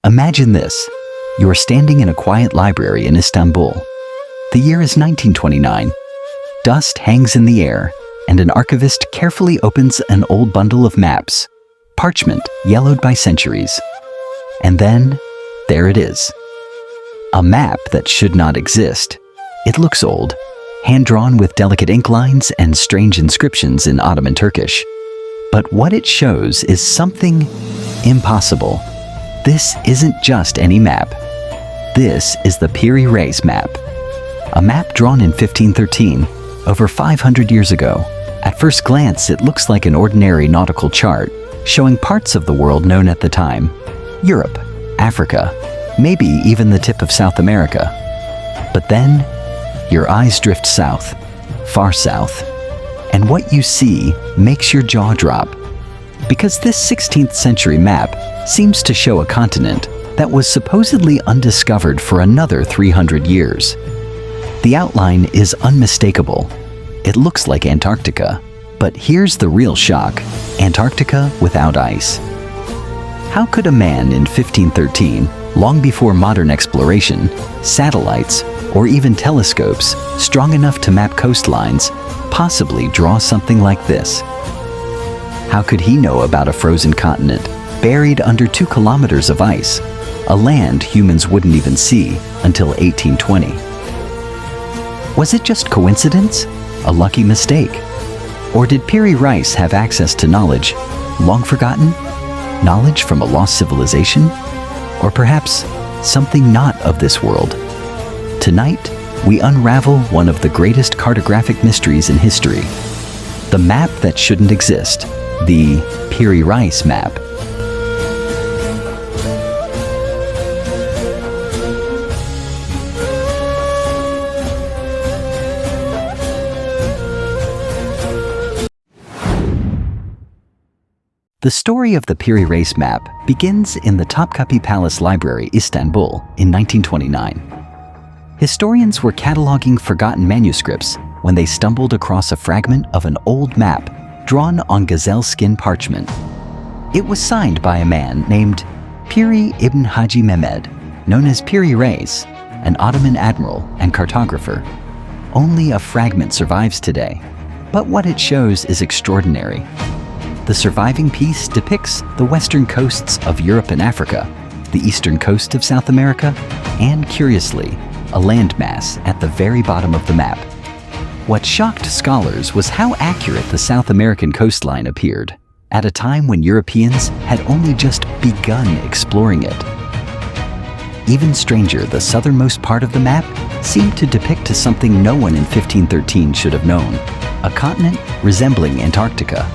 Imagine this. You are standing in a quiet library in Istanbul. The year is 1929. Dust hangs in the air, and an archivist carefully opens an old bundle of maps, parchment yellowed by centuries. And then, there it is. A map that should not exist. It looks old, hand-drawn with delicate ink lines and strange inscriptions in Ottoman Turkish. But what it shows is something impossible. This isn't just any map. This is the Piri Reis Map. A map drawn in 1513, over 500 years ago. At first glance, it looks like an ordinary nautical chart, showing parts of the world known at the time. Europe, Africa, maybe even the tip of South America. But then, your eyes drift south, far south, and what you see makes your jaw drop. Because this 16th century map seems to show a continent that was supposedly undiscovered for another 300 years. The outline is unmistakable. It looks like Antarctica. But here's the real shock: Antarctica without ice. How could a man in 1513, long before modern exploration, satellites, or even telescopes strong enough to map coastlines, possibly draw something like this? How could he know about a frozen continent buried under 2 kilometers of ice, a land humans wouldn't even see until 1820? Was it just coincidence? A lucky mistake? Or did Piri Reis have access to knowledge long forgotten? Knowledge from a lost civilization? Or perhaps something not of this world? Tonight, we unravel one of the greatest cartographic mysteries in history. The map that shouldn't exist. The Piri Reis Map. The story of the Piri Reis Map begins in the Topkapi Palace Library, Istanbul, in 1929. Historians were cataloging forgotten manuscripts when they stumbled across a fragment of an old map drawn on gazelle skin parchment. It was signed by a man named Piri ibn Haji Mehmed, known as Piri Reis, an Ottoman admiral and cartographer. Only a fragment survives today, but what it shows is extraordinary. The surviving piece depicts the western coasts of Europe and Africa, the eastern coast of South America, and curiously, a landmass at the very bottom of the map. What shocked scholars was how accurate the South American coastline appeared, at a time when Europeans had only just begun exploring it. Even stranger, the southernmost part of the map seemed to depict something no one in 1513 should have known, a continent resembling Antarctica.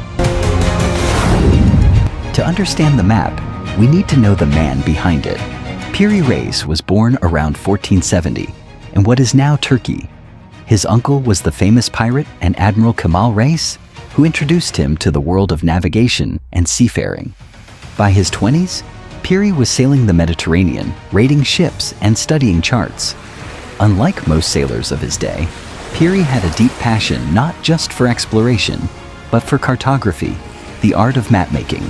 To understand the map, we need to know the man behind it. Piri Reis was born around 1470 in what is now Turkey. His uncle was the famous pirate and Admiral Kemal Reis, who introduced him to the world of navigation and seafaring. By his 20s, Piri was sailing the Mediterranean, raiding ships and studying charts. Unlike most sailors of his day, Piri had a deep passion not just for exploration, but for cartography, the art of mapmaking.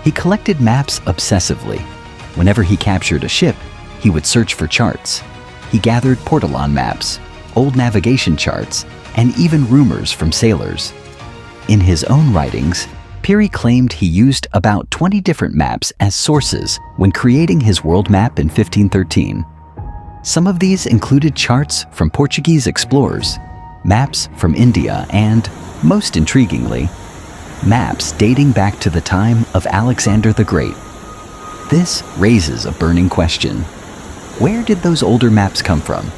He collected maps obsessively. Whenever he captured a ship, he would search for charts. He gathered portolan maps, old navigation charts, and even rumors from sailors. In his own writings, Piri claimed he used about 20 different maps as sources when creating his world map in 1513. Some of these included charts from Portuguese explorers, maps from India, and, most intriguingly, maps dating back to the time of Alexander the Great. This raises a burning question. Where did those older maps come from?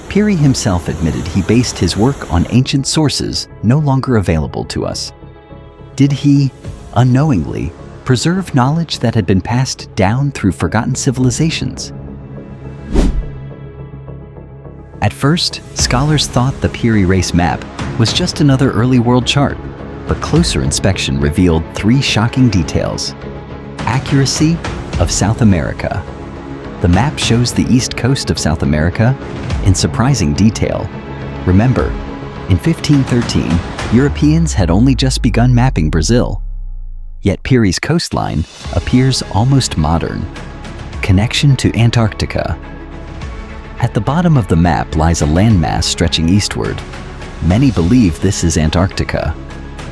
Piri himself admitted he based his work on ancient sources no longer available to us. Did he, unknowingly, preserve knowledge that had been passed down through forgotten civilizations? At first, scholars thought the Piri Reis Map was just another early world chart, but closer inspection revealed 3 shocking details. Accuracy of South America. The map shows the east coast of South America in surprising detail. Remember, in 1513, Europeans had only just begun mapping Brazil. Yet Piri's coastline appears almost modern. connection to Antarctica. At the bottom of the map lies a landmass stretching eastward. Many believe this is Antarctica,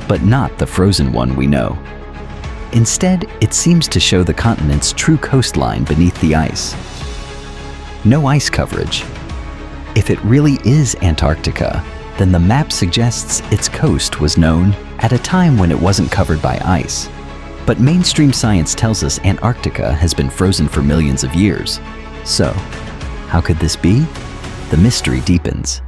but not the frozen one we know. Instead, it seems to show the continent's true coastline beneath the ice. No ice coverage. If it really is Antarctica, then the map suggests its coast was known at a time when it wasn't covered by ice. But mainstream science tells us Antarctica has been frozen for millions of years. So, how could this be? The mystery deepens.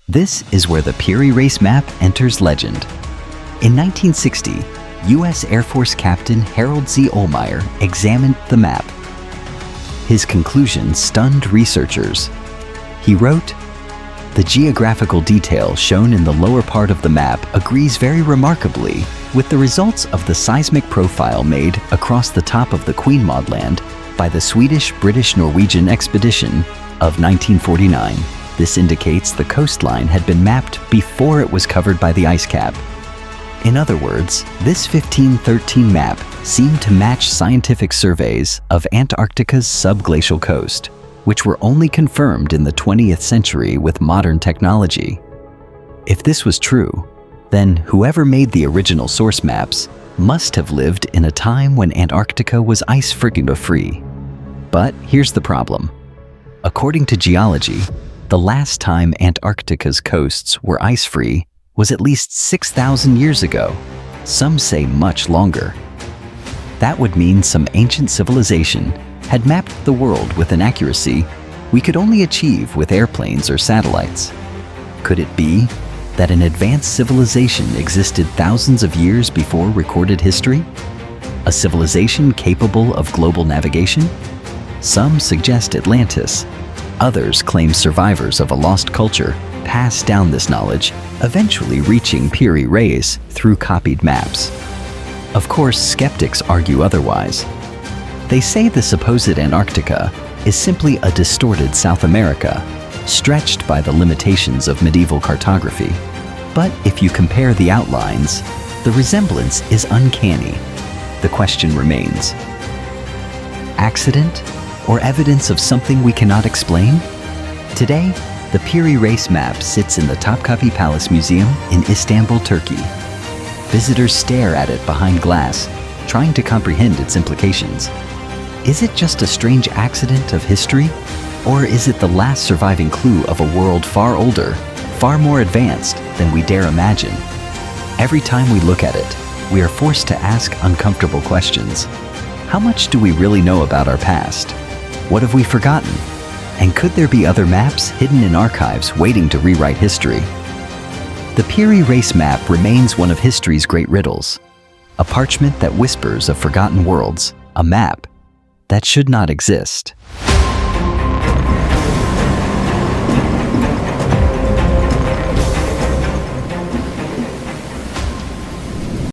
This is where the Piri Reis Map enters legend. In 1960, U.S. Air Force Captain Harold Z. Ohlmeyer examined the map. His conclusion stunned researchers. He wrote, "The geographical detail shown in the lower part of the map agrees very remarkably with the results of the seismic profile made across the top of the Queen Maud Land by the Swedish-British-Norwegian expedition of 1949. This indicates the coastline had been mapped before it was covered by the ice cap." In other words, this 1513 map seemed to match scientific surveys of Antarctica's subglacial coast, which were only confirmed in the 20th century with modern technology. If this was true, then whoever made the original source maps must have lived in a time when Antarctica was ice-free. But here's the problem. According to geology, the last time Antarctica's coasts were ice-free was at least 6,000 years ago. Some say much longer. That would mean some ancient civilization had mapped the world with an accuracy we could only achieve with airplanes or satellites. Could it be that an advanced civilization existed thousands of years before recorded history? A civilization capable of global navigation? Some suggest Atlantis. Others claim survivors of a lost culture passed down this knowledge, eventually reaching Piri Reis through copied maps. Of course, skeptics argue otherwise. They say the supposed Antarctica is simply a distorted South America, stretched by the limitations of medieval cartography. But if you compare the outlines, the resemblance is uncanny. The question remains: accident or evidence of something we cannot explain? Today, the Piri Reis Map sits in the Topkapi Palace Museum in Istanbul, Turkey. Visitors stare at it behind glass, trying to comprehend its implications. Is it just a strange accident of history? Or is it the last surviving clue of a world far older, far more advanced than we dare imagine? Every time we look at it, we are forced to ask uncomfortable questions. How much do we really know about our past? What have we forgotten? And could there be other maps hidden in archives waiting to rewrite history? The Piri Reis Map remains one of history's great riddles. A parchment that whispers of forgotten worlds, a map that should not exist.